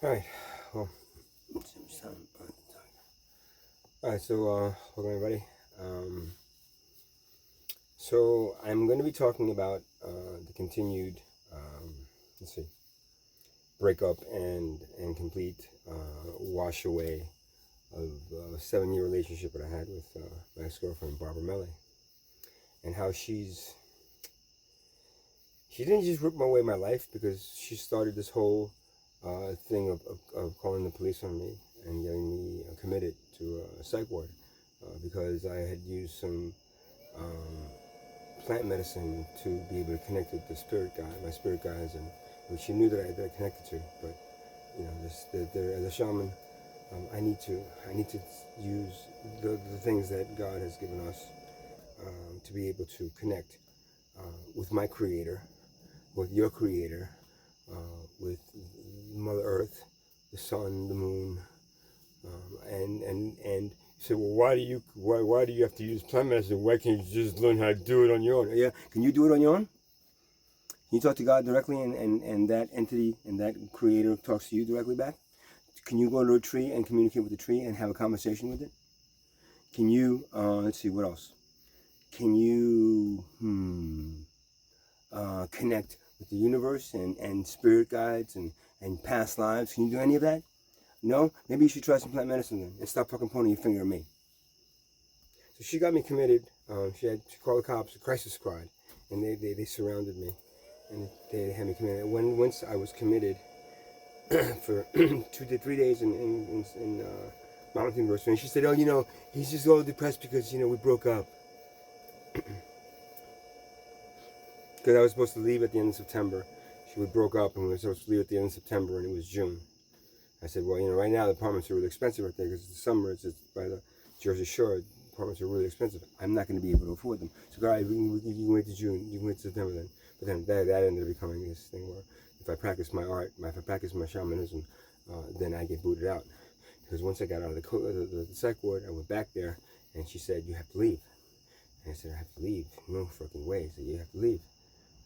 Alright, well, alright, so, welcome everybody. Um, so, I'm going to be talking about the continued, let's see, breakup and complete wash away of a 7-year relationship that I had with my ex-girlfriend, Barbara Melly, and how she didn't just rip away my life because she started this whole thing of calling the police on me and getting me committed to a psych ward because I had used some um, plant medicine to be able to connect with the spirit guide, my spirit guides, and which she knew that I connected to. But you know, as a shaman, I need to use the things that God has given us to be able to connect with my Creator, with your Creator, with Mother Earth, the sun, the moon, and you say, well, why do you have to use plant medicine? Why can't you just learn how to do it on your own? Yeah, can you do it on your own? Can you talk to God directly, and that entity and that Creator talks to you directly back? Can you go to a tree and communicate with the tree and have a conversation with it? Can you? Let's see, what else? Can you connect with the universe and spirit guides and past lives? Can you do any of that? No? Maybe you should try some plant medicine then and stop fucking pointing your finger at me. So she got me committed. She called the cops, a crisis squad, and they surrounded me, and they had me committed. Once I was committed for 2 to 3 days in Mountain University, and she said, "Oh, he's just all depressed because we broke up." Because I was supposed to leave at the end of September. We broke up, and we were supposed to leave at the end of September, and it was June. I said, well, right now the apartments are really expensive right there because it's the summer. It's by the Jersey Shore. Apartments are really expensive. I'm not going to be able to afford them. So, all right, you can wait to June. You can wait to September then. But then that ended up becoming this thing where if I practice my art, if I practice my shamanism, then I get booted out. Because once I got out of the psych ward, I went back there, and she said, you have to leave. And I said, I have to leave. No fucking way. She said, you have to leave.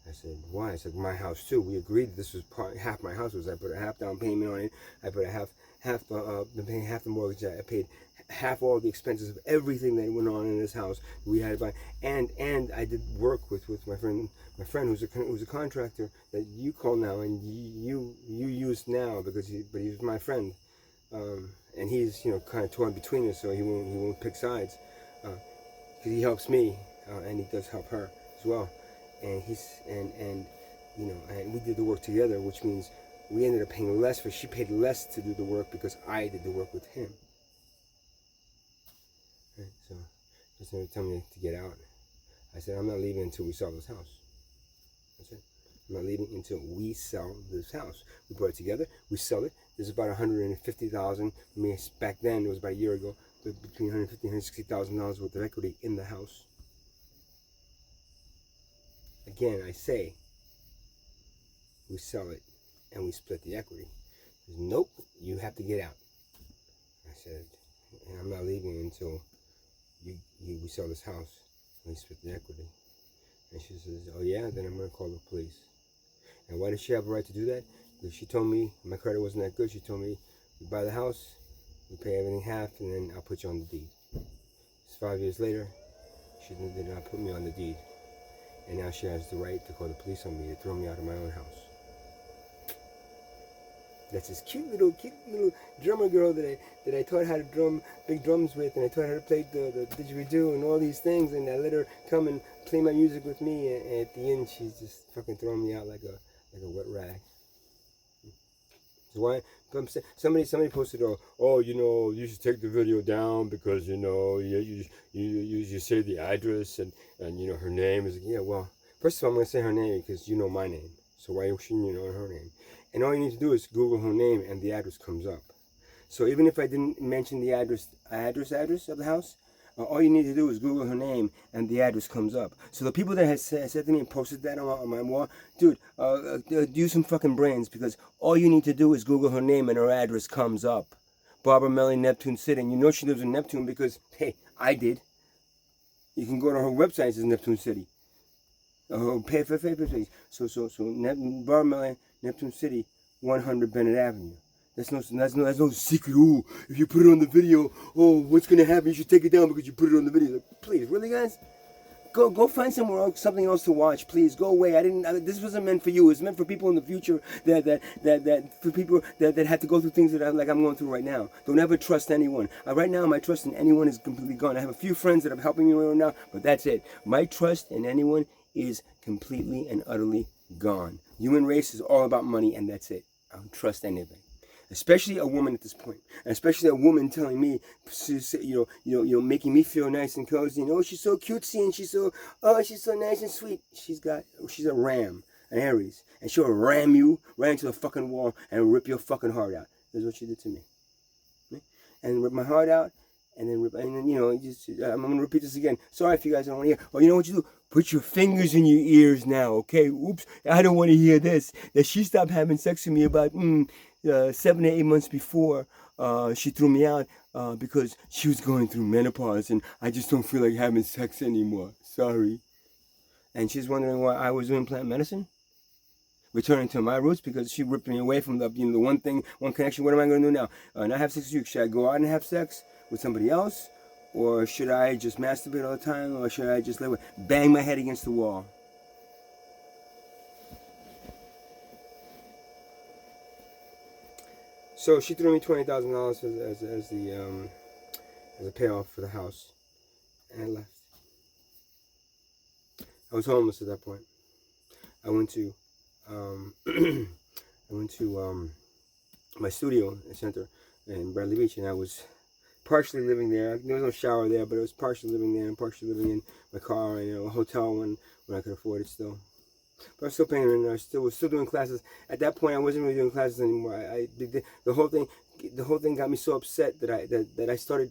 I said, why? I said, my house too. We agreed this was half my house. I put a half down payment on it. I put half paying half the mortgage. I paid half all the expenses of everything that went on in this house. We had to buy, and I did work with my friend who's a contractor that you call now and you use now because he was my friend, and he's kind of torn between us, so he won't pick sides, because he helps me, and he does help her as well. And and we did the work together, which means we ended up paying less she paid less to do the work because I did the work with him. Right? So just telling me to get out. I said, I'm not leaving until we sell this house. That's it. I'm not leaving until we sell this house. We brought it together, we sell it. There's about $150,000. I mean, back then, it was about a year ago, but between $150,000 and $160,000 worth of equity in the house. Again, I say, we sell it and we split the equity. He says, nope, you have to get out. I said, I'm not leaving until we sell this house and we split the equity. And she says, oh yeah, then I'm going to call the police. And why does she have a right to do that? Because she told me my credit wasn't that good. She told me, we buy the house, we pay everything half, and then I'll put you on the deed. It's 5 years later, she did not put me on the deed. And now she has the right to call the police on me to throw me out of my own house. That's this cute little drummer girl that I taught how to drum big drums with, and I taught her how to play the didgeridoo and all these things, and I let her come and play my music with me, and at the end she's just fucking throwing me out like a wet rag. So why? Somebody posted, you should take the video down because you say the address and her name is, yeah, well, first of all, I'm gonna say her name because you know my name, so why shouldn't you know her name? And all you need to do is Google her name and the address comes up. So even if I didn't mention the address of the house, all you need to do is Google her name and the address comes up. So the people that had said to me and posted that on my wall, dude, use some fucking brains, because all you need to do is Google her name and her address comes up. Barbara Melly, Neptune City. And you know she lives in Neptune because, hey, I did. You can go to her website, it says Neptune City. Pay for page. So Barbara Melly, Neptune City, 100 Bennett Avenue. That's no secret. Oh, if you put it on the video, oh, what's gonna happen? You should take it down because you put it on the video. Like, please, really, guys? Go find somewhere else, something else to watch, please. Go away. This wasn't meant for you. It's meant for people in the future for people that had to go through things that I'm going through right now. Don't ever trust anyone. Right now, my trust in anyone is completely gone. I have a few friends that are helping me right now, but that's it. My trust in anyone is completely and utterly gone. Human race is all about money, and that's it. I don't trust anybody. Especially a woman at this point, and especially a woman telling me, making me feel nice and cozy. She's so cutesy and she's so nice and sweet. She's a ram, an Aries, and she'll ram you right into the fucking wall and rip your fucking heart out. That's what she did to me, and rip my heart out, and then I'm gonna repeat this again. Sorry if you guys don't want to hear. Well, you know what you do? Put your fingers in your ears now, okay? Oops, I don't want to hear this. That she stopped having sex with me about 7 to 8 months before she threw me out because she was going through menopause and I just don't feel like having sex anymore. Sorry. And she's wondering why I was doing plant medicine. Returning to my roots because she ripped me away from the one connection. What am I going to do now? Not have sex with you. Should I go out and have sex with somebody else? Or should I just masturbate all the time? Or should I just bang my head against the wall? So she threw me $20,000 as a payoff for the house, and I left. I was homeless at that point. I went to my studio center in Bradley Beach, and I was partially living there. There was no shower there, but I was partially living there and partially living in my car and a hotel when I could afford it still. But I was still paying rent. I was still doing classes. At that point, I wasn't really doing classes anymore. The whole thing got me so upset that I started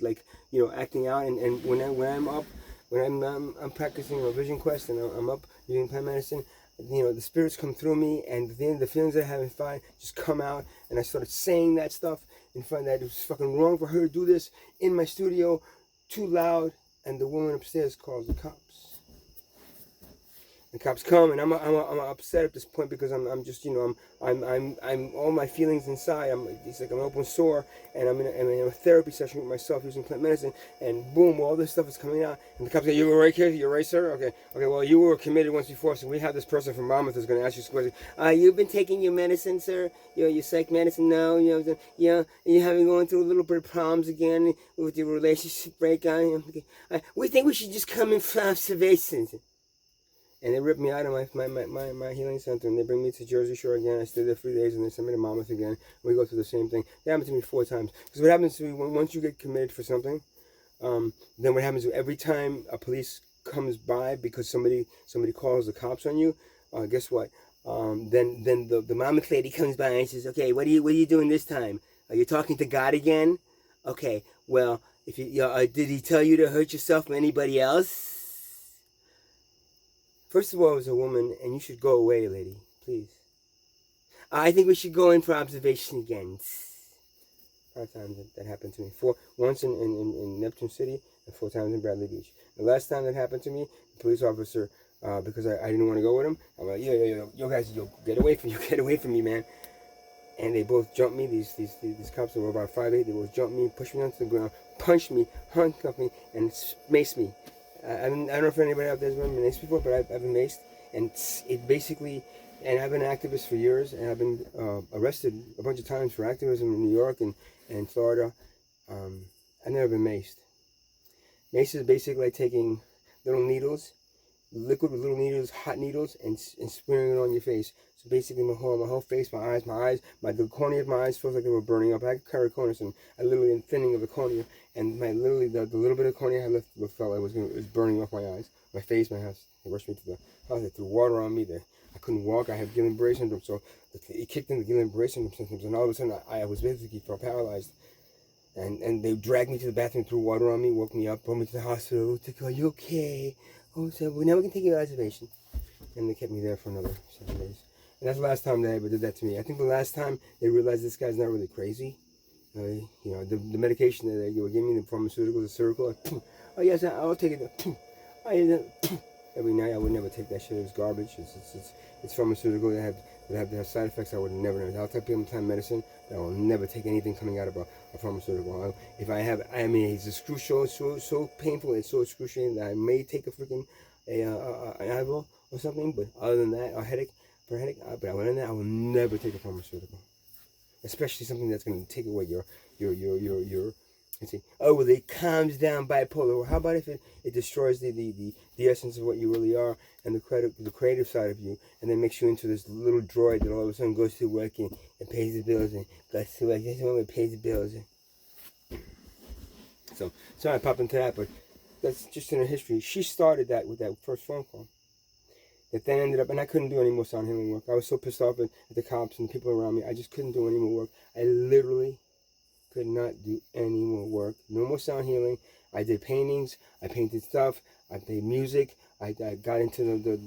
acting out. And when I'm practicing a vision quest and I'm up using plant medicine, the spirits come through me, and the feelings I have inside just come out, and I started saying that stuff in front that it was fucking wrong for her to do this in my studio, too loud, and the woman upstairs calls the cops. The cops come, and I'm upset at this point because I'm all my feelings inside. It's like I'm an open sore, and I'm in a therapy session with myself using plant medicine, and boom, all this stuff is coming out. And the cops say, "You were right here, you're right, sir. Okay. Well, you were committed once before, so we have this person from Monmouth who's going to ask you some questions. You've been taking your medicine, sir. Your psych medicine now. You having going through a little bit of problems again with your relationship breakdown. We think we should just come in for observations." And they ripped me out of my healing center, and they bring me to Jersey Shore again. I stayed there 3 days, and they send me to Monmouth again. We go through the same thing. It happened to me 4 times. Because what happens to me, once you get committed for something, then what happens is every time a police comes by because somebody calls the cops on you, guess what? Then the Monmouth lady comes by and says, "Okay, what are you doing this time? Are you talking to God again? Okay, well, if did he tell you to hurt yourself or anybody else?" First of all, it was a woman, and you should go away, lady, please. I think we should go in for observation again. 5 times that happened to me. Once in Neptune City, and 4 times in Bradley Beach. The last time that happened to me, the police officer, because I didn't want to go with him, I'm like, yo guys, get away from me, man. And they both jumped me. These cops that were about 5'8", they both jumped me, pushed me onto the ground, punched me, handcuffed me, and maced me. I don't know if anybody out there has been maced before, but I've been maced, and it basically, and I've been an activist for years, and I've been arrested a bunch of times for activism in New York and Florida. I've never been maced. Mace is basically like taking little needles, liquid with little needles, hot needles, and smearing it on your face. So basically my whole face, my eyes, the cornea of my eyes feels like they were burning up. I had keratoconus, and I literally had thinning of the cornea, and the little bit of cornea I had left felt like it was burning off my eyes, my face, my house. They rushed me to the house. They threw water on me. I couldn't walk. I had Guillain-Barré syndrome, so it kicked in the Guillain-Barré symptoms, and all of a sudden I was basically paralyzed. And they dragged me to the bathroom, threw water on me, woke me up, brought me to the hospital. Are you okay? Oh, so now we can take your observation. And they kept me there for another 7 days. And that's the last time they ever did that to me. I think the last time they realized this guy's not really crazy. The medication that they were giving me, the pharmaceuticals, the circle. Oh yes, I'll take it. Every night I would never take that shit. It was garbage. It's pharmaceutical. They have that have side effects I would never know. I'll take time medicine, but I will never take anything coming out of a pharmaceutical. If I have, I mean, it's excruciating, so painful, it's so excruciating that I may take a freaking an Advil or something. But other than that, a headache for a headache. But other than that, I will never take a pharmaceutical, especially something that's going to take away your. Let's see. Oh, well, it calms down bipolar. Well, how about if it destroys the essence of what you really are and the creative side of you, and then makes you into this little droid that all of a sudden goes to work and pays the bills and goes to work. This one that pays the bills. So sorry I popped into that, but that's just in her history. She started that with that first phone call. That then ended up, and I couldn't do any more sound healing work. I was so pissed off at the cops and the people around me. I just couldn't do any more work. I literally could not do any more work. No more sound healing. I did paintings. I painted stuff. I played music. I got into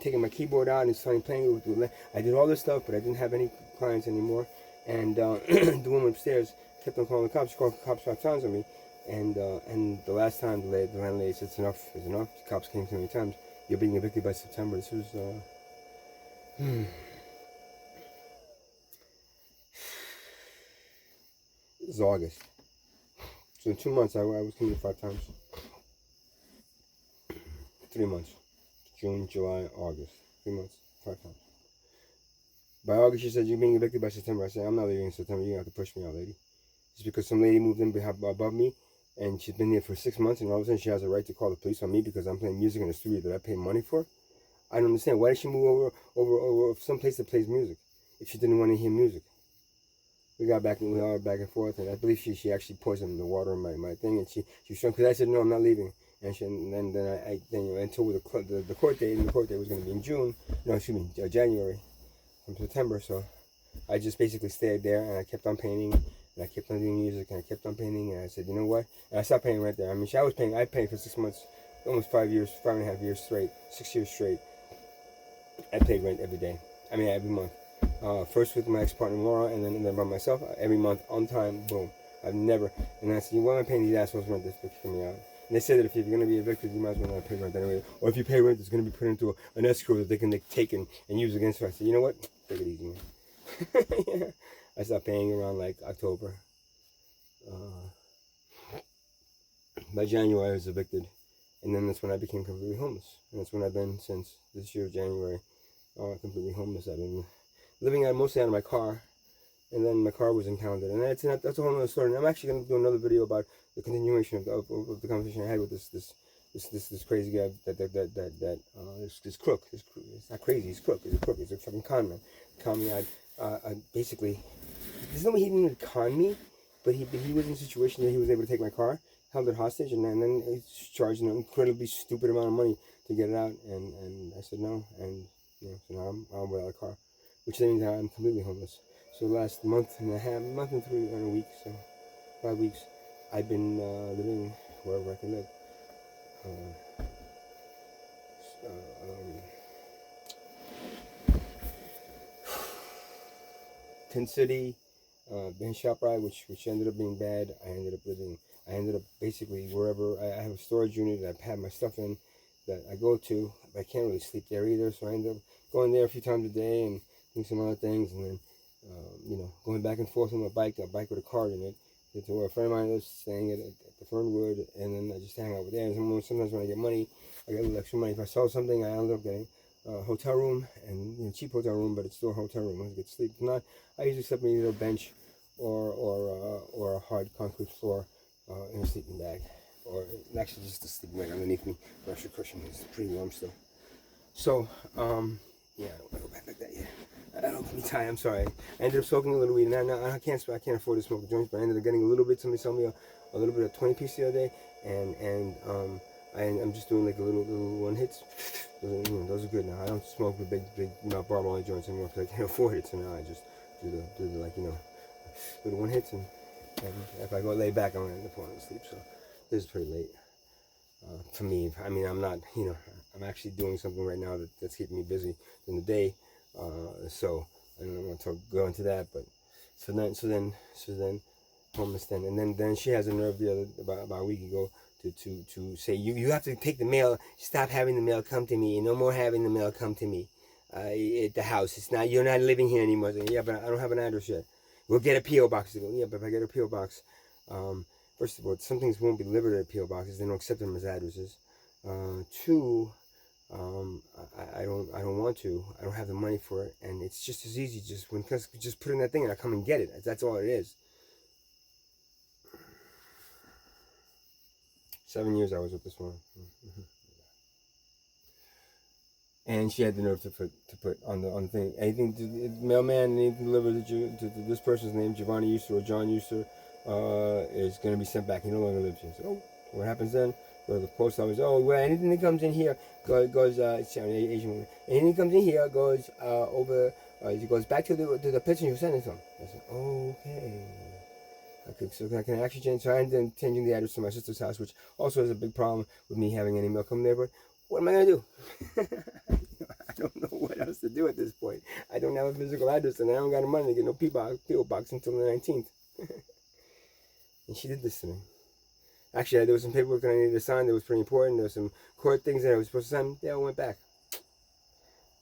taking my keyboard out and starting playing with the. I did all this stuff, but I didn't have any clients anymore. And the woman upstairs kept on calling the cops. She called the cops 5 times on me. And the last time the landlady said it's enough is enough. The cops came so many times. You're being evicted by September. This was this is August. So in 2 months, I was commuted 5 times. 3 months. June, July, August. 3 months, 5 times. By August, she said, you're being evicted by September. I said, I'm not leaving in September. You're going to have to push me out, lady. Just because some lady moved in above me, and she's been there for 6 months, and all of a sudden she has a right to call the police on me because I'm playing music in the studio that I pay money for. I don't understand. Why did she move over some place that plays music if she didn't want to hear music? We got back and we all back and forth, and I believe she actually poisoned the water in my thing, and she was trying, because I said no, I'm not leaving, and then I until the court date, and the court date was going to be in June, no, excuse me, January, from September. So I just basically stayed there, and I kept on painting, and I kept on doing music, and I kept on painting, and I said, you know what? And I stopped paying right there. I mean, I paid for 6 months, almost 5 years, 5.5 years straight, 6 years straight. I paid rent every day. I mean, every month. First with my ex-partner Laura, and then by myself. Every month, on time, boom. I've never. And I said, why am I paying these assholes rent? This bitch coming out. And they said that if you're going to be evicted, you might as well not pay rent anyway. Or if you pay rent, it's going to be put into an escrow that they can take and use against you. I said, you know what? Take it easy, man. Yeah. I stopped paying around like October. By January, I was evicted. And then that's when I became completely homeless. And that's when I've been since this year, January, completely homeless. I've been living mostly out of my car, and then my car was impounded. And that's a whole other story. And I'm actually going to do another video about the continuation of the conversation I had with this crazy guy, this crook. It's not crazy, he's crook. He's a crook. He's a fucking con man. Con me. I basically, there's no way he didn't con me, but he was in a situation where he was able to take my car, held it hostage, and then he's charging an incredibly stupid amount of money to get it out. And I said no, and so now I'm without a car, which means I'm completely homeless. So the last month and 3 weeks, so 5 weeks, I've been living wherever I can live. Tin City, Ben ShopRite, which ended up being bad. I ended up basically wherever. I have a storage unit that I have my stuff in that I go to. I can't really sleep there either, so I end up going there a few times a day and doing some other things, and then going back and forth on my bike, a bike with a card in it, to where a friend of mine was staying at the Fernwood, and then I just hang out over there. And sometimes when I get money, I get a little extra money. If I sell something, I end up getting a hotel room, and cheap hotel room, but it's still a hotel room. I get sleep. If not, I usually sleep on either a bench or a hard concrete floor in a sleeping bag, or actually just a sleeping bag underneath me, for extra cushion. It's pretty warm still. So yeah, I don't want to go back like that yet. I don't get me tired. I'm sorry. I ended up smoking a little weed, and I can't afford to smoke the joints, but I ended up getting a little bit. Somebody sold me a little bit of 20 piece the other day, and I'm just doing like a little one hits. Those are good now. I don't smoke the big bar Molly joints anymore because I can't afford it. So now I just do the little one hits, and if I go lay back, I'm gonna end up falling asleep. So this is pretty late for me. I mean, I'm not. I'm actually doing something right now that's keeping me busy in the day. So I don't want to go into that, but so then homeless then, and then she has a nerve about a week ago to say you have to take the mail, stop having the mail come to me, and no more having the mail come to me. the house. It's not, you're not living here anymore. I said, yeah, but I don't have an address yet. We'll get a P.O. box. They go, yeah, but if I get a P.O. box, first of all, some things won't be delivered at P.O. boxes. They don't accept them as addresses. Two, I don't want to. I don't have the money for it, and it's just as easy. Just put in that thing and I come and get it. That's all it is. 7 years I was with this woman. And she had the nerve to put on the thing, anything to, mailman, anything delivered to this person's name, Giovanni Euster or John Euster, is going to be sent back. He no longer lives here. So, oh, what happens then? Go to the post office. Oh, well, anything that comes in here goes it's an Asian woman. Anything that comes in here goes over. It goes back to the person you're sending from. I said, okay. So I can actually change. So I ended up changing the address to my sister's house, which also is a big problem with me having any mail come there. But what am I going to do? I don't know what else to do at this point. I don't have a physical address, and I don't got the money to get no P.O. box until the 19th. And she did this to me. Actually, there was some paperwork that I needed to sign that was pretty important. There was some court things that I was supposed to sign. They all went back.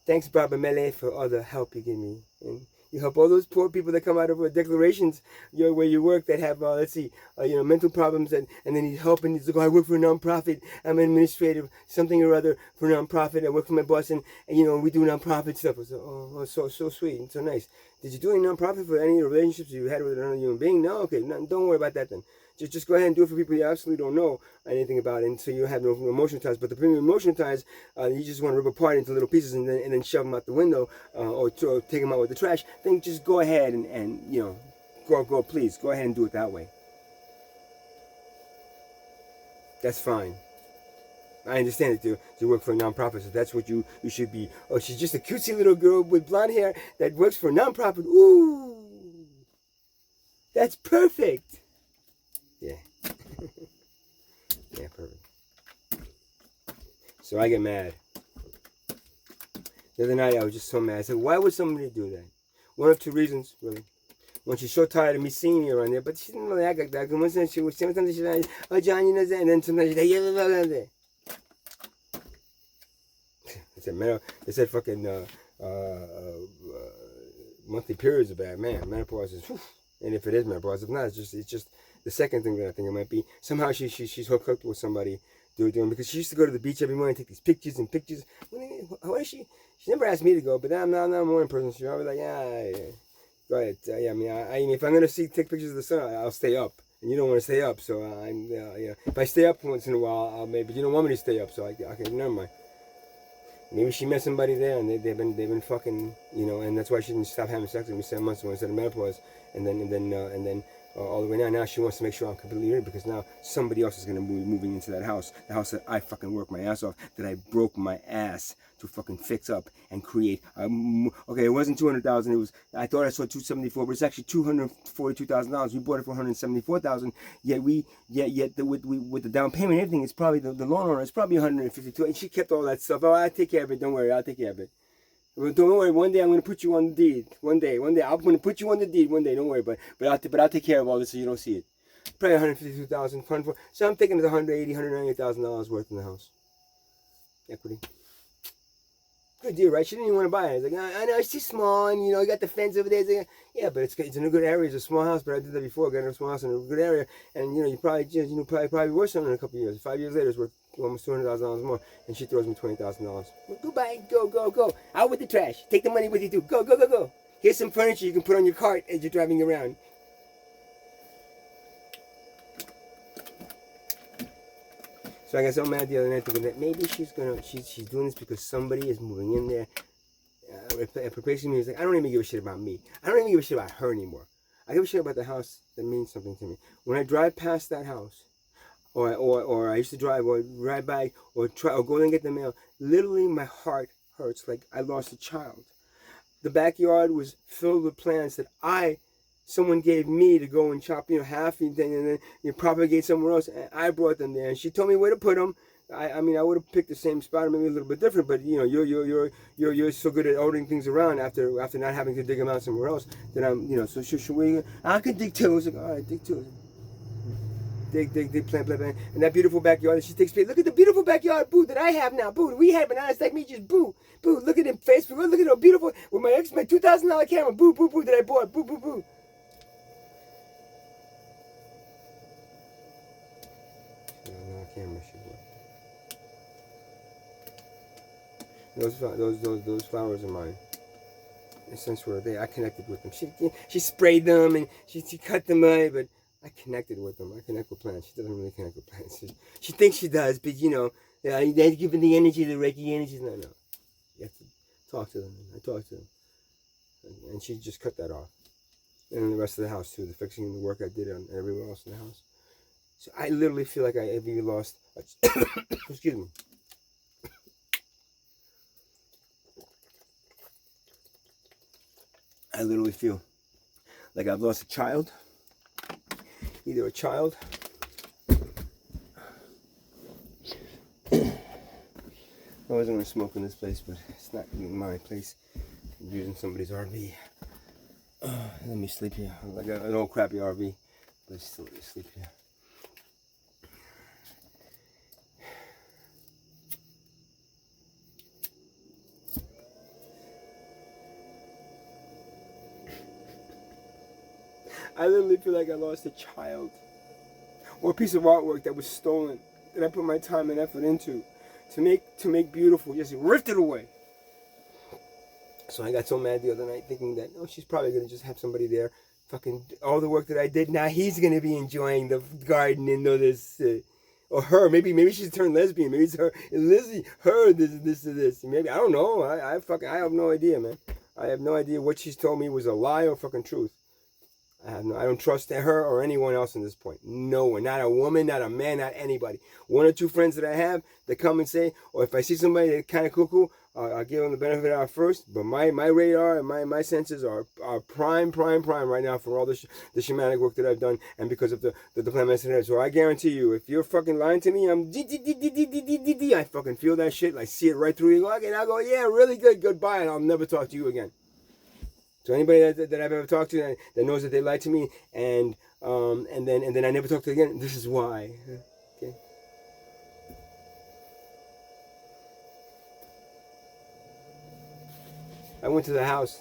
Thanks, Baba Mele, for all the help you give me. And you help all those poor people that come out of declarations where you work that have, mental problems and they need help. And you go, I work for a nonprofit. I'm an administrative something or other for a nonprofit. I work for my boss, and we do nonprofit stuff. I said, oh, so sweet and so nice. Did you do any nonprofit for any relationships you had with another human being? No? Okay, don't worry about that then. Just go ahead and do it for people you absolutely don't know anything about, and so you have no emotional ties. But the premium emotional ties, you just want to rip apart into little pieces and then shove them out the window or take them out with the trash. Then just go ahead and go please go ahead and do it that way. That's fine. I understand that you work for a nonprofit, so that's what you should be. Oh, she's just a cutesy little girl with blonde hair that works for a nonprofit. Ooh, that's perfect. Yeah. Yeah, perfect. So I get mad. The other night I was just so mad. I said, why would somebody do that? One of two reasons, really. When she's so tired of me seeing her around there, but she didn't really act like that. Because sometimes she's like, oh, John, you know that, and then sometimes she's like, yeah, blah, blah, blah. They said fucking monthly periods are bad. Man, menopause is, whew. And if it is menopause, if not, it's just the second thing that I think it might be. Somehow she's hooked up with somebody doing, because she used to go to the beach every morning and take these pictures and pictures. What is she? She never asked me to go, but I'm not a morning person. She's always like, yeah, go ahead. I mean, if I'm gonna take pictures of the sun, I'll stay up. And you don't want to stay up, so if I stay up once in a while, I'll maybe. But you don't want me to stay up, so okay, never mind. Maybe she met somebody there, and they've been fucking, and that's why she didn't stop having sex with me 7 months ago instead of menopause, and then all the way now she wants to make sure I'm completely ready, because now somebody else is gonna be moving into that house, the house that I fucking worked my ass off, that I broke my ass to fucking fix up and create. Okay, it wasn't $200,000. I thought I saw $274, but it's actually $242,000. We bought it for $174,000. Yet with the down payment and everything, it's probably the loan owner. It's probably $152,000. And she kept all that stuff. Oh, I'll take care of it. Don't worry, I'll take care of it. Well, don't worry. One day I'm going to put you on the deed. One day I'm going to put you on the deed. One day, don't worry. But I'll take care of all this so you don't see it. Probably $152,000. So I'm thinking it's $190,000 worth in the house. Equity. Good deal, right? She didn't even want to buy it. I was like, I know, it's too small, and I got the fence over there. Like, yeah, but it's in a good area. It's a small house, but I did that before. Got a small house in a good area, and you probably worth something in a couple of years. 5 years later, it's worth almost $200,000 more, and she throws me $20,000. Well, goodbye, go, out with the trash. Take the money with you too. Go. Here's some furniture you can put on your cart as you're driving around. So I got so mad the other night thinking that maybe she's doing this because somebody is moving in there. Replacing me. Is like, I don't even give a shit about me. I don't even give a shit about her anymore. I give a shit about the house that means something to me. When I drive past that house, or I used to drive or ride by or go and get the mail, literally my heart hurts like I lost a child. The backyard was filled with plants that someone gave me to go and chop, half and then propagate somewhere else. And I brought them there, and she told me where to put them. I mean, I would have picked the same spot, or maybe a little bit different. But you're so good at ordering things around after not having to dig them out somewhere else. That I'm, so should we? I could dig too. I was like, all right, dig too. dig, plant. And that beautiful backyard, she takes pictures. Look at the beautiful backyard, boo, that I have now, boo. We had bananas like me, just boo. Look at them Facebook, look at how beautiful, with my $2,000 camera, boo, that I bought, boo. Camera she bought. Those flowers are mine. And since we're there, I connected with them. She sprayed them and she cut them up, but I connected with them. I connect with plants. She doesn't really connect with plants. She thinks she does, but they're giving the energy, the Reiki energy. No. You have to talk to them. I talk to them. And she just cut that off. And then the rest of the house too, the fixing and the work I did on everywhere else in the house. So I literally feel like I have lost, excuse me. I literally feel like I've lost a child. Either a child. I wasn't going to smoke in this place, but it's not even my place. I'm using somebody's RV. Let me sleep here. Like an old crappy RV, but still let me sleep here. I literally feel like I lost a child or a piece of artwork that was stolen, that I put my time and effort into to make beautiful, just ripped it away. So I got so mad the other night thinking that, oh, she's probably going to just have somebody there, fucking all the work that I did, now he's going to be enjoying the garden and all this, or her, maybe she's turned lesbian, maybe it's her, Lizzie, her, this, maybe, I don't know, I have no idea, man. I have no idea what she's told me was a lie or fucking truth. I don't trust her or anyone else in this point. No one. Not a woman, not a man, not anybody. One or two friends that I have that come and say, or if I see somebody that's kind of cuckoo, I'll give them the benefit of it first. But my radar and my senses are prime right now for all the shamanic work that I've done and because of the plant medicine. So I guarantee you, if you're fucking lying to me, I fucking feel that shit. I see it right through you. And I'll go, yeah, really good, goodbye, and I'll never talk to you again. So anybody that I've ever talked to that knows that they lied to me and then I never talk to them again, this is why. Okay. I went to the house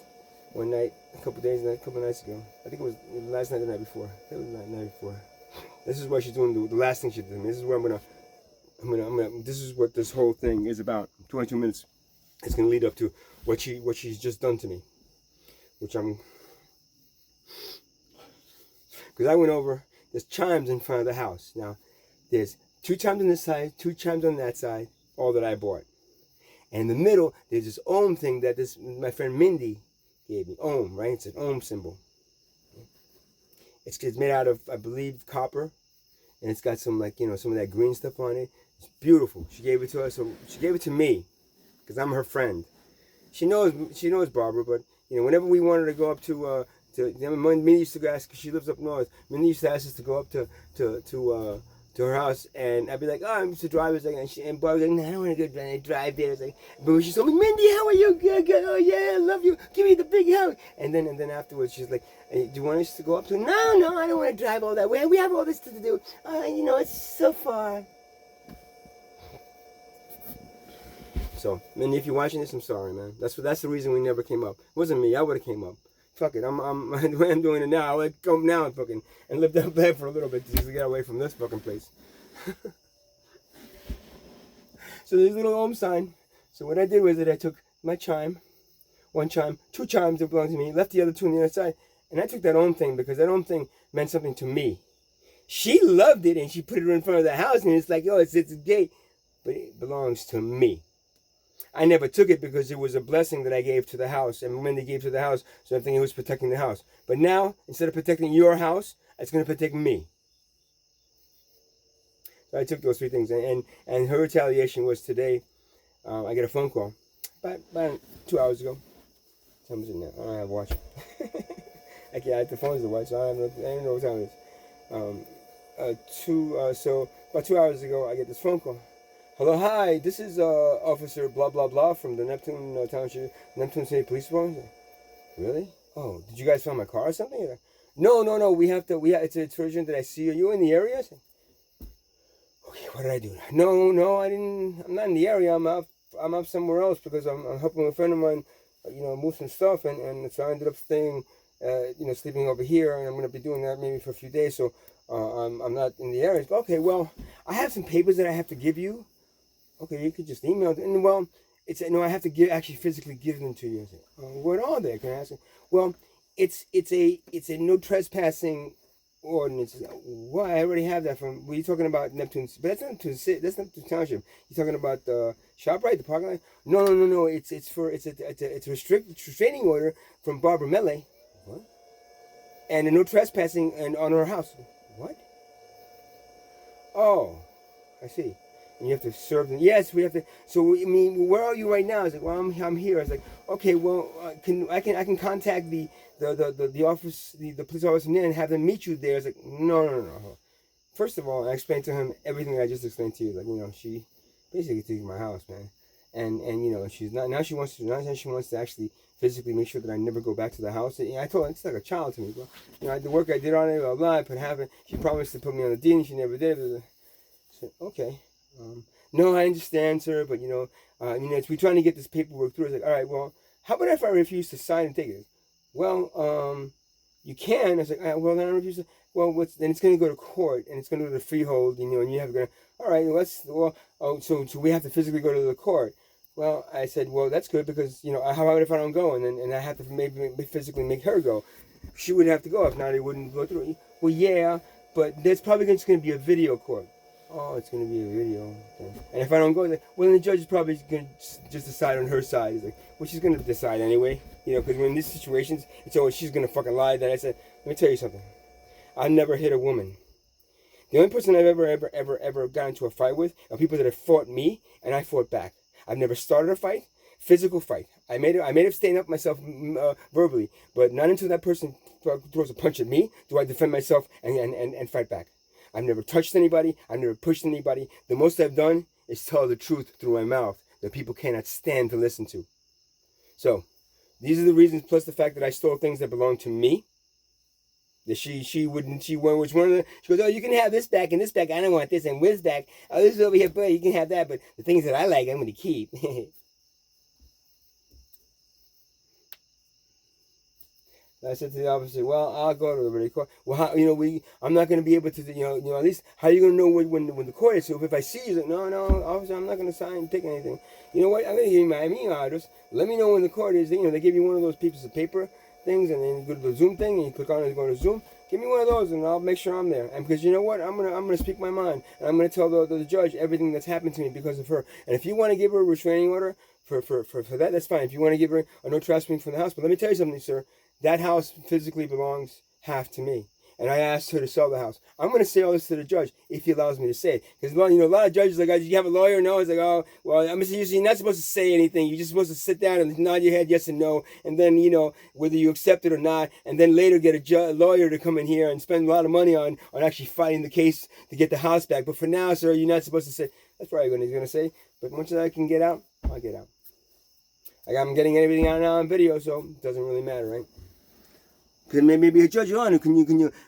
one night, a couple nights ago. I think it was last night or the night before. It was the night before. This is what she's doing. The last thing she did to me. This is where I'm gonna. This is what this whole thing is about. 22 minutes. It's gonna lead up to what she's just done to me. Which because I went over, there's chimes in front of the house. Now, there's 2 chimes on this side, 2 chimes on that side, all that I bought. And in the middle, there's this Om thing that my friend Mindy gave me. Om, right? It's an Om symbol. It's made out of, I believe, copper. And it's got some, some of that green stuff on it. It's beautiful. She gave it to us, so she gave it to me, because I'm her friend. She knows Barbara, but whenever we wanted to go up to Minnie used to ask, because she lives up north. Minnie used to ask us to go up to her house, and I'd be like, oh, I'm used to drive. And Barbara was like, no, I don't want to go drive there. It's like, but when she told me, Mindy, how are you? Good. Oh yeah, I love you. Give me the big hug. And then afterwards, she's like, do you want us to go up to? No, I don't want to drive all that way. We have all this to do. It's so far. So, Mindy, if you're watching this, I'm sorry, man. That's the reason we never came up. It wasn't me. I would have came up. Fuck it. I'm the way I'm doing it now. I would come now and live down there for a little bit just to get away from this fucking place. So there's a little Om sign. So what I did was that I took my chime, 1 chime, 2 chimes that belonged to me, left the other 2 on the other side, and I took that Om thing because that Om thing meant something to me. She loved it and she put it in front of the house and it's like, oh, it's a gate, but it belongs to me. I never took it because it was a blessing that I gave to the house, and Wendy gave to the house, so I'm thinking it was protecting the house. But now, instead of protecting your house, it's going to protect me. So I took those 3 things, and her retaliation was today. I get a phone call about 2 hours ago. What time is it now? I don't have a watch. The phone's a watch, so I don't know what time it is. So about 2 hours ago, I get this phone call. Hello, hi, this is Officer blah blah blah from the Neptune Neptune City Police Department. Really? Oh, did you guys find my car or something? No, it's urgent that I see you. Are you in the area? Okay, what did I do? No, I didn't. I'm not in the area. I'm up somewhere else because I'm helping a friend of mine, move some stuff, and so I ended up staying, sleeping over here, and I'm gonna be doing that maybe for a few days. So I'm not in the area. Okay, well, I have some papers that I have to give you. Okay, you could just email it. And well, it's no, I have to actually physically give them to you. I said, what are they? Can I ask you? Well, it's a no trespassing ordinance. Well, I already have that from. Were you talking about Neptune? But that's not Neptune City. That's not Neptune Township. You're talking about the ShopRite, the parking lot. No. It's a restraining order from Barbara Mele. What? And a no trespassing and on her house. What? Oh. I see. And you have to serve them. Yes, we have to. So I mean, where are you right now? I was like, well, I'm here. I was like, okay, well, I can contact the office, the police office from there and have them meet you there. I was like, no. First of all, I explained to him everything I just explained to you. Like, she basically took my house, man, and she's not now. She wants to actually physically make sure that I never go back to the house. And I told her it's like a child to me. But, the work I did on it, blah blah. I put happen. She promised to put me on the dean. She never did. Okay. No, I understand, sir, but we're trying to get this paperwork through. It's like, all right, well, how about if I refuse to sign and take it? Well, you can. I was like, well, then I refuse to. Well, then it's going to go to court, and it's going to go to the freehold, and you have to go. All right, so we have to physically go to the court. Well, I said, well, that's good because how about if I don't go, and I have to maybe physically make her go? She would have to go. If not, it wouldn't go through. Well, yeah, but there's probably just going to be a video court. Oh, it's going to be a video. Okay. And if I don't go, well, then the judge is probably going to just decide on her side. He's like, well, she's going to decide anyway. Because when in these situations, it's always she's going to fucking lie. Then I said, let me tell you something. I've never hit a woman. The only person I've ever gotten into a fight with are people that have fought me, and I fought back. I've never started a fight, physical fight. I may have stand up myself verbally, but not until that person throws a punch at me do I defend myself and fight back. I've never touched anybody. I've never pushed anybody. The most I've done is tell the truth through my mouth that people cannot stand to listen to. So, these are the reasons, plus the fact that I stole things that belong to me. That she goes, oh, you can have this back and this back. I don't want this and this back. Oh, this is over here, but you can have that. But the things that I like, I'm going to keep. I said to the officer, well, I'll go to the court. Well, I'm not going to be able to, at least, how are you going to know when the court is? So if I see you, like, no, officer, I'm not going to sign and take anything. You know what? I'm going to give you my email address. Let me know when the court is. They give you one of those pieces of paper things, and then you go to the Zoom thing, and you click on it and go to Zoom. Give me one of those, and I'll make sure I'm there. And because you know what? I'm gonna speak my mind, and I'm gonna tell the judge everything that's happened to me because of her. And if you want to give her a restraining order for that, that's fine. If you want to give her a no trespassing from the house, but let me tell you something, sir. That house physically belongs half to me. And I asked her to sell the house. I'm going to say all this to the judge if he allows me to say it. Because, a lot of judges are like, do you have a lawyer? No. It's like, oh, well, you're not supposed to say anything. You're just supposed to sit down and nod your head yes and no. And then, whether you accept it or not. And then later get a lawyer to come in here and spend a lot of money on actually fighting the case to get the house back. But for now, sir, you're not supposed to say. That's probably what he's going to say. But once I can get out, I'll get out. I'm getting everything out now on video, so it doesn't really matter, right? Maybe a judge on.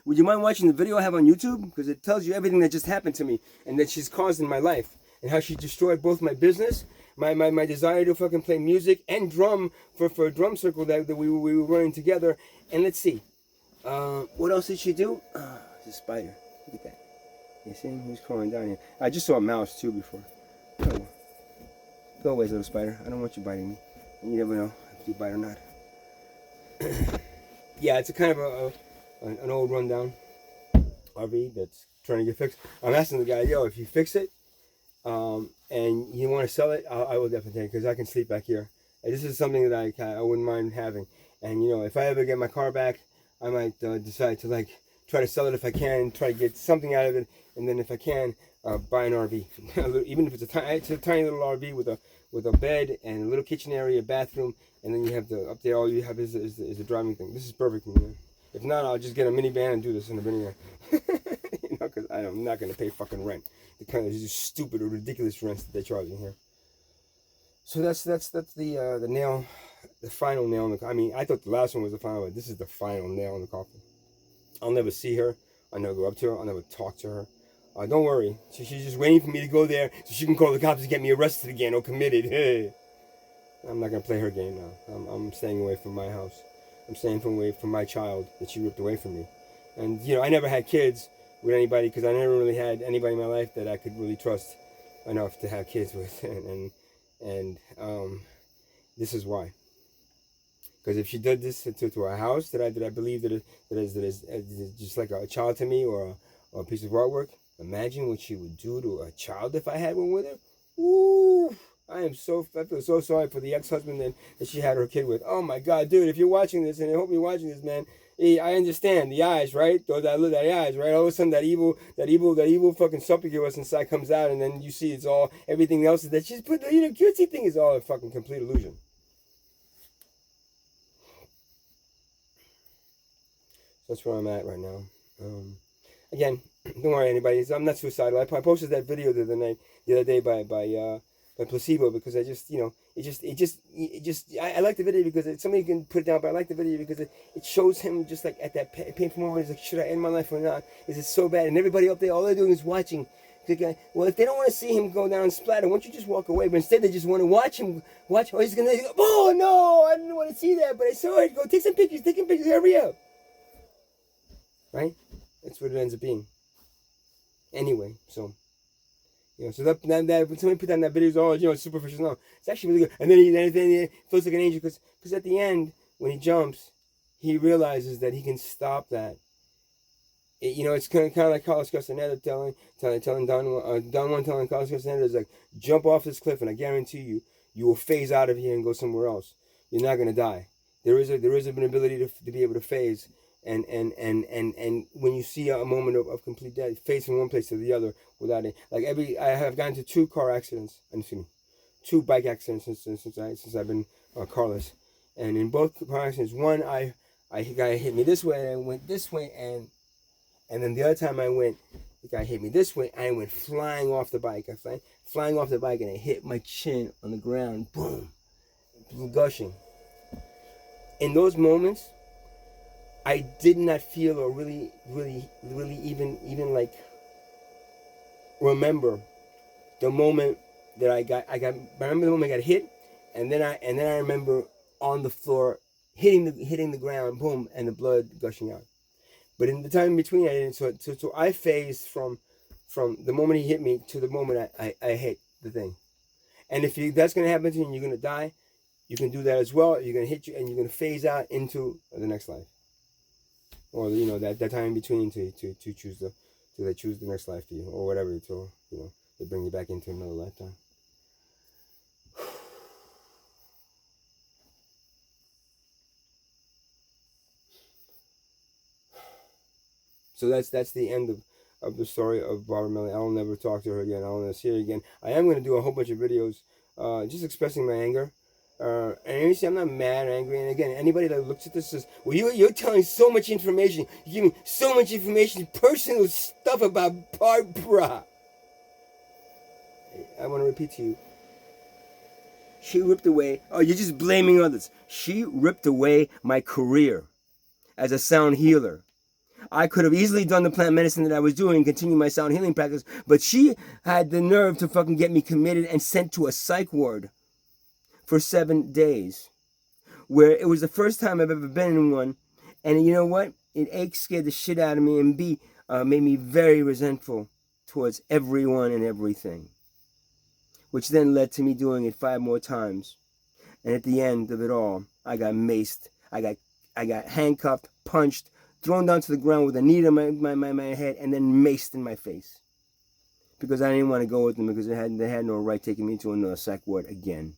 Would you mind watching the video I have on YouTube? Because it tells you everything that just happened to me and that she's caused in my life, and how she destroyed both my business, my desire to fucking play music and drum for a drum circle that we were running together. And let's see, what else did she do? It's a spider. Look at that. You see him? He's crawling down here. I just saw a mouse too before. Go away, little spider. I don't want you biting me. And you never know if you bite or not. Yeah, it's a kind of an old rundown RV that's trying to get fixed. I'm asking the guy, yo, if you fix it and you want to sell it, I will definitely take it because I can sleep back here. And this is something that I wouldn't mind having. And, if I ever get my car back, I might decide to, try to sell it if I can, try to get something out of it. And then if I can, buy an RV. Even if it's a tiny little RV with a bed and a little kitchen area, bathroom, and then you have up there, all you have is a driving thing. This is perfect for me, man. If not, I'll just get a minivan and do this in a minivan. Because I'm not going to pay fucking rent. The kind of just stupid or ridiculous rents that they charge in here. So that's the nail, the final nail in the coffin. I mean, I thought the last one was the final, but this is the final nail in the coffin. I'll never see her. I'll never go up to her. I'll never talk to her. Don't worry. She's just waiting for me to go there so she can call the cops and get me arrested again or committed. I'm not going to play her game now. I'm staying away from my house. I'm staying away from my child that she ripped away from me. And, I never had kids with anybody because I never really had anybody in my life that I could really trust enough to have kids with. And this is why. Because if she did this to a house that I believe that is just like a child to me or a piece of artwork, imagine what she would do to a child if I had one with her. Ooh, I feel so sorry for the ex-husband that she had her kid with. Oh my God, dude, if you're watching this, and I hope you're watching this, man, I understand the eyes, right? That eyes, right? All of a sudden, that evil fucking succubus inside comes out, and then you see it's all everything else that she's put. Cutesy thing is all a fucking complete illusion. So that's where I'm at right now. Again, don't worry, anybody. I'm not suicidal. I posted that video the other day by Placebo because I just, I like the video because somebody can put it down, but I like the video because it shows him just like at that painful moment. He's like, should I end my life or not? Is it so bad? And everybody up there, all they're doing is watching. Well, if they don't want to see him go down and splatter, why don't you just walk away? But instead, they just want to watch him. Oh, he's going to, oh no, I didn't want to see that, but I saw it. Go take some pictures, hurry up. Right? That's what it ends up being. Anyway, so so that when somebody put down that video, it's superficial. No, it's actually really good. And then he feels like an angel because at the end when he jumps, he realizes that he can stop that. It's kind of like Carlos Castaneda telling Don Juan telling Carlos Castaneda is like, jump off this cliff and I guarantee you will phase out of here and go somewhere else. You're not gonna die. There is an ability to be able to phase. And when you see a moment of complete death, phase from one place to the other without it. I have gotten into 2 car accidents, 2 bike accidents since I've been carless, and in both car accidents, one a guy hit me this way and I went this way, and then the other time the guy hit me this way and I went flying off the bike. Flying off the bike and I hit my chin on the ground, boom, gushing. In those moments, I did not feel or really even like remember the moment that I remember the moment I got hit, and then I remember on the floor hitting the ground, boom, and the blood gushing out. But in the time in between, I didn't. So I phased from the moment he hit me to the moment I hit the thing. And if that's going to happen to you and you're going to die, you can do that as well. You're going to hit you and you're going to phase out into the next life. Or that time in between to choose they choose the next life for you or whatever until they bring you back into another lifetime. So that's the end of the story of Barbara Millie. I'll never talk to her again. I'll never see her again. I am going to do a whole bunch of videos just expressing my anger. And you see, I'm not mad or angry. And again, anybody that looks at this says, well, you're telling so much information. You're giving so much information, personal stuff about Barbara. I want to repeat to you. She ripped away. Oh, you're just blaming others. She ripped away my career as a sound healer. I could have easily done the plant medicine that I was doing and continued my sound healing practice, but she had the nerve to fucking get me committed and sent to a psych ward for 7 days, where it was the first time I've ever been in one, and you know what? It scared the shit out of me, and made me very resentful towards everyone and everything, which then led to me doing it 5 more times, and at the end of it all, I got maced, I got handcuffed, punched, thrown down to the ground with a needle in my head, and then maced in my face, because I didn't want to go with them because they had no right taking me to another psych ward again.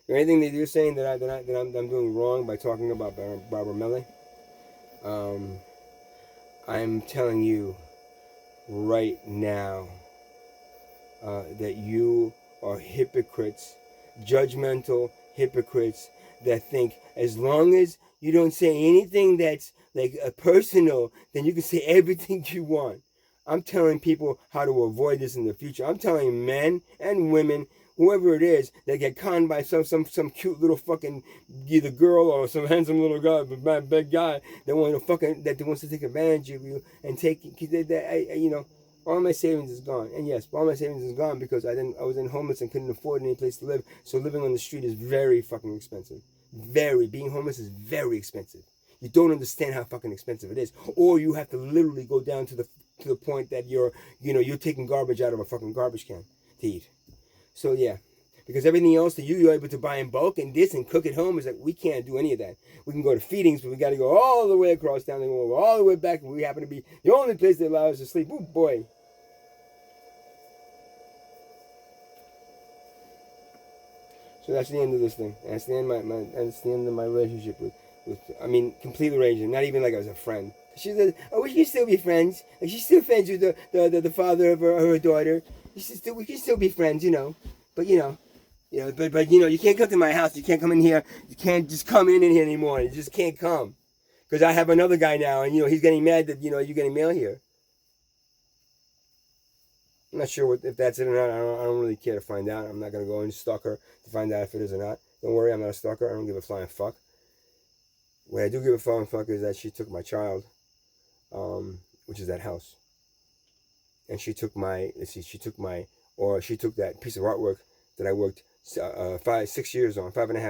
Or anything that you're saying that I'm doing wrong by talking about Barbara Millie, I'm telling you right now that you are hypocrites, judgmental hypocrites that think as long as you don't say anything that's like personal, then you can say everything you want. I'm telling people how to avoid this in the future. I'm telling men and women whoever it is, that get conned by some cute little fucking either girl or some handsome little guy, but big guy that wants to take advantage of you and take all my savings is gone. And yes, all my savings is gone because I was in homeless and couldn't afford any place to live. So living on the street is very fucking expensive. Being homeless is very expensive. You don't understand how fucking expensive it is. Or you have to literally go down to the point that you're taking garbage out of a fucking garbage can to eat. So yeah, because everything else that you're able to buy in bulk and this and cook at home is like, we can't do any of that. We can go to feedings, but we got to go all the way across town and go all the way back. We happen to be the only place that allows us to sleep. Oh boy. So that's the end of this thing. That's the end of my relationship with completely arranging. Not even like I was a friend. She said, "Oh, we can still be friends. Like she's still friends with the father of her daughter. We can still be friends, But you can't come to my house. You can't come in here. You can't just come in here anymore. You just can't come, because I have another guy now, and he's getting mad that you're getting mail here. I'm not sure if that's it or not. I don't really care to find out. I'm not gonna go and stalk her to find out if it is or not. Don't worry, I'm not a stalker. I don't give a flying fuck. What I do give a flying fuck is that she took my child, which is that house, and she took that piece of artwork that I worked 5.5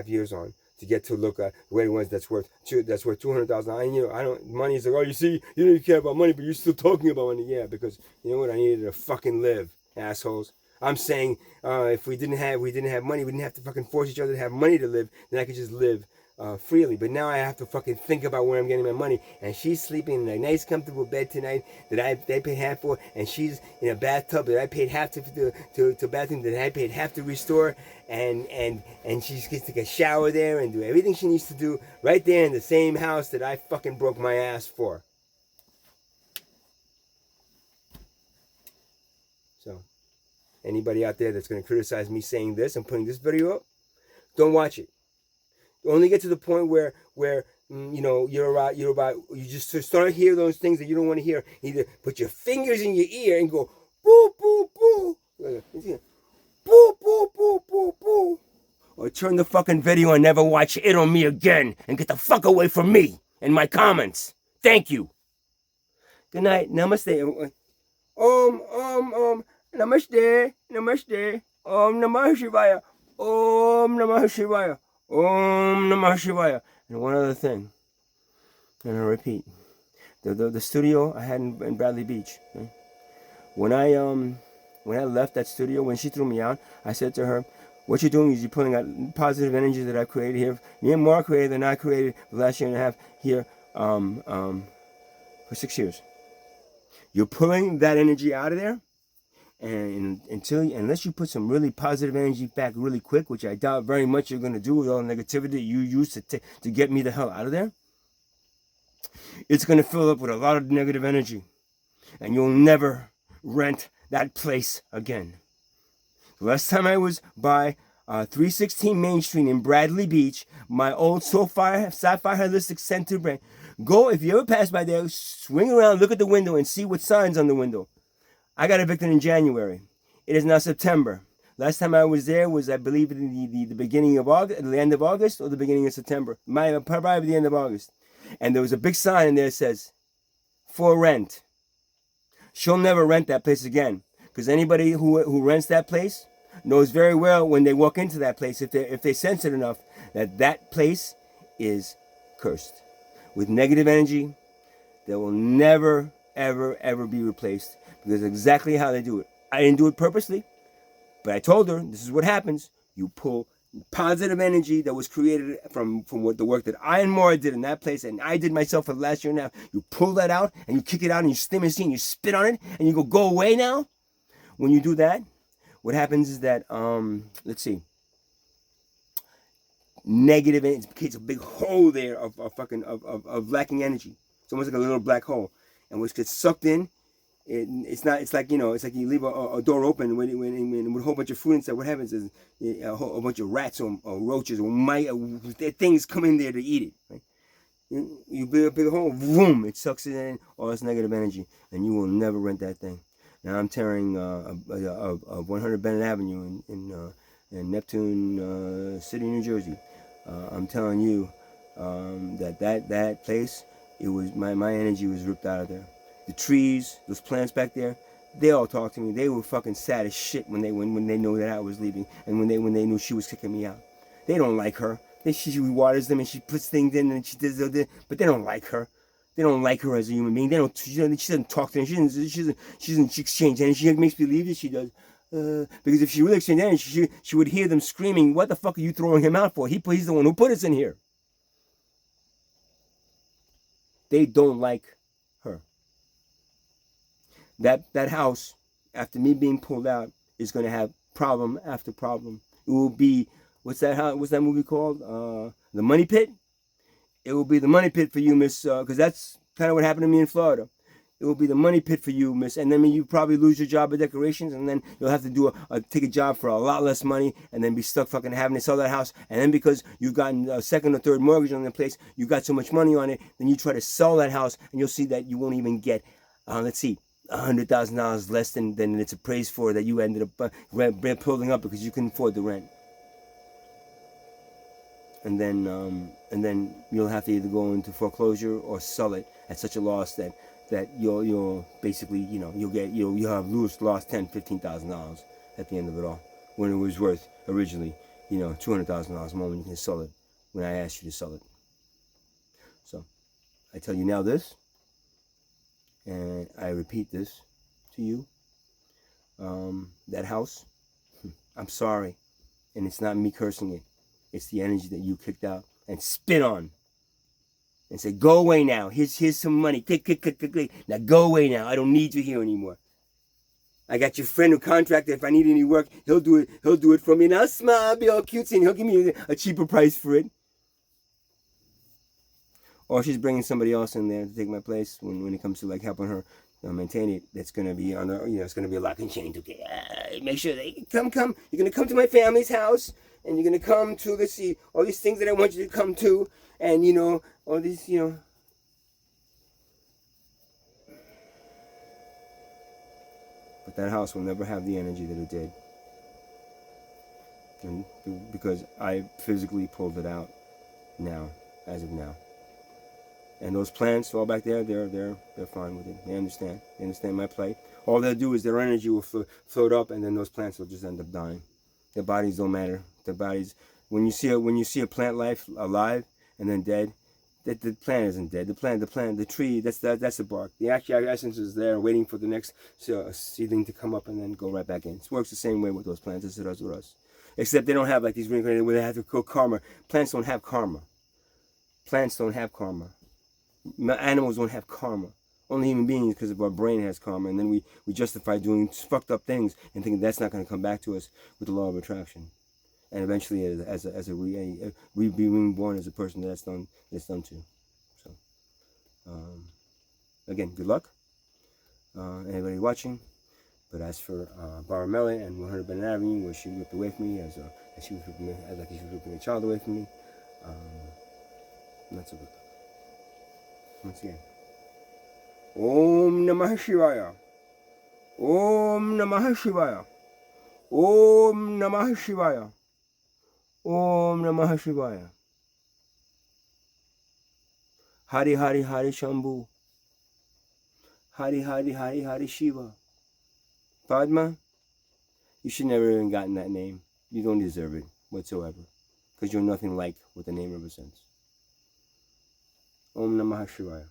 years on to get to look at the way it was. That's worth $200,000. I don't. Money is like, oh, you see, you don't care about money, but you're still talking about money. Yeah, because you know what? I needed to fucking live, assholes. I'm saying if we didn't have money, we didn't have to fucking force each other to have money to live. Then I could just live freely. But now I have to fucking think about where I'm getting my money. And she's sleeping in a nice, comfortable bed tonight that they paid half for, and she's in a bathtub that I paid half to bathroom that I paid half to restore, and she gets to take a shower there and do everything she needs to do right there in the same house that I fucking broke my ass for. So, anybody out there that's going to criticize me saying this and putting this video up, don't watch it. You only get to the point where you just start to hear those things that you don't want to hear. Either put your fingers in your ear and go boo boo boo, boo boo boo boo boo, or turn the fucking video and never watch it on me again and get the fuck away from me and my comments. Thank you. Good night. Namaste. Namaste. Namaste. Namah Shivaya. Namah Shivaya. Namah Shivaya. And one other thing, and I repeat, the studio I had in Bradley Beach. Right? When I left that studio, when she threw me out, I said to her, "What you're doing is you're pulling out positive energy that I've created here. Me and Mark created, and I created the last year and a half here for 6 years. You're pulling that energy out of there." And unless you put some really positive energy back really quick, which I doubt very much you're going to do with all the negativity you used to get me the hell out of there, it's going to fill up with a lot of negative energy. And you'll never rent that place again. The last time I was by 316 Main Street in Bradley Beach, my old Sapphire Holistic Center brand. Go, if you ever pass by there, swing around, look at the window, and see what sign's on the window. I got evicted in January. It is now September. Last time I was there was, I believe, the beginning of August, the end of August, or the beginning of September. Probably the end of August. And there was a big sign in there that says, "For rent." She'll never rent that place again, because anybody who rents that place knows very well when they walk into that place, if they sense it enough, that place is cursed with negative energy that will never, ever, ever be replaced. Because exactly how they do it. I didn't do it purposely, but I told her this is what happens. You pull positive energy that was created from what the work that I and Maura did in that place, and I did myself for the last year and a half. You pull that out and you kick it out and you stim and see and you spit on it and you go away now. When you do that, what happens is that let's see, negative energy creates a big hole there of lacking energy. It's almost like a little black hole, and which gets sucked in. It's like you leave a door open with a whole bunch of food inside. What happens is a bunch of rats or roaches or things come in there to eat it. Right? You build a big hole, boom! It sucks it in all this negative energy, and you will never rent that thing. Now I'm tearing 100 Bennett Avenue in in Neptune City, New Jersey. I'm telling you that place, it was my energy was ripped out of there. The trees, those plants back there, they all talked to me. They were fucking sad as shit when they knew that I was leaving, and when they knew she was kicking me out. They don't like her. She waters them and she puts things in and she does, but they don't like her. They don't like her as a human being. She doesn't talk to them. She doesn't exchange energy. She makes believe that she does. Because if she really exchanged energy, she would hear them screaming, "What the fuck are you throwing him out for? He's the one who put us in here." They don't like her. That house, after me being pulled out, is going to have problem after problem. It will be, what's that movie called? The Money Pit. It will be the money pit for you, Miss, because that's kind of what happened to me in Florida. It will be the money pit for you, Miss, and then you probably lose your job at decorations, and then you'll have to take a job for a lot less money, and then be stuck fucking having to sell that house, and then because you've gotten a second or third mortgage on the place, you got so much money on it, then you try to sell that house, and you'll see that you won't even get, let's see, $100,000 less than it's appraised for, that you ended up pulling up because you couldn't afford the rent. And then you'll have to either go into foreclosure or sell it at such a loss that you'll basically, you'll have lost $10,000-$15,000 at the end of it all, when it was worth originally, $200,000 more when you can sell it, when I asked you to sell it. So I tell you now this, and I repeat this to you. That house, I'm sorry, and it's not me cursing it. It's the energy that you kicked out and spit on. And said, "Go away now. Here's some money. Click. Now go away now. I don't need you here anymore. I got your friend who contracted. If I need any work, he'll do it for me. And I'll smile, I'll be all cutesy, and he'll give me a cheaper price for it." Or she's bringing somebody else in there to take my place when it comes to like helping her maintain it. That's going to be on the, it's going to be a lock and chain. Okay, make sure they come. You're going to come to my family's house. And you're going to come to, let's see, all these things that I want you to come to. And, all these, But that house will never have the energy that it did. And because I physically pulled it out now, as of now. And those plants all back there, they're fine with it. They understand. They understand my plight. All they'll do is their energy will float up, and then those plants will just end up dying. Their bodies don't matter. Their bodies, when you see a plant life alive and then dead, that the plant isn't dead. The tree, that's the bark. The actual essence is there, waiting for the next seedling to come up and then go right back in. It works the same way with those plants as it does with us, except they don't have like these reincarnated where they have to go karma. Plants don't have karma. Plants don't have karma. Animals don't have karma. Only human beings, because of our brain, has karma, and then we justify doing fucked up things and thinking that's not going to come back to us with the law of attraction. And eventually, as we being born as a person that's done to. So, again, good luck, anybody watching. But as for Baramella and 100 Bennett Avenue, where she ripped away from me, as she was ripping a child away from me, not so good. Once again, Om Namah Shivaya, Om Namah Shivaya, Om Namah Shivaya. Om Namah Shivaya. Hari Hari Hari Shambhu. Hari Hari Hari Hari Shiva. Padma, you should never even gotten that name. You don't deserve it whatsoever, because you're nothing like what the name represents. Om Namah Shivaya.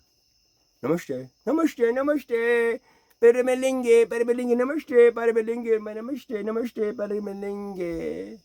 Namaste. Namaste. Namaste. Paramelinge. Paramelinge. Namaste. Paramelinge. Namaste. Namaste. Paramelinge.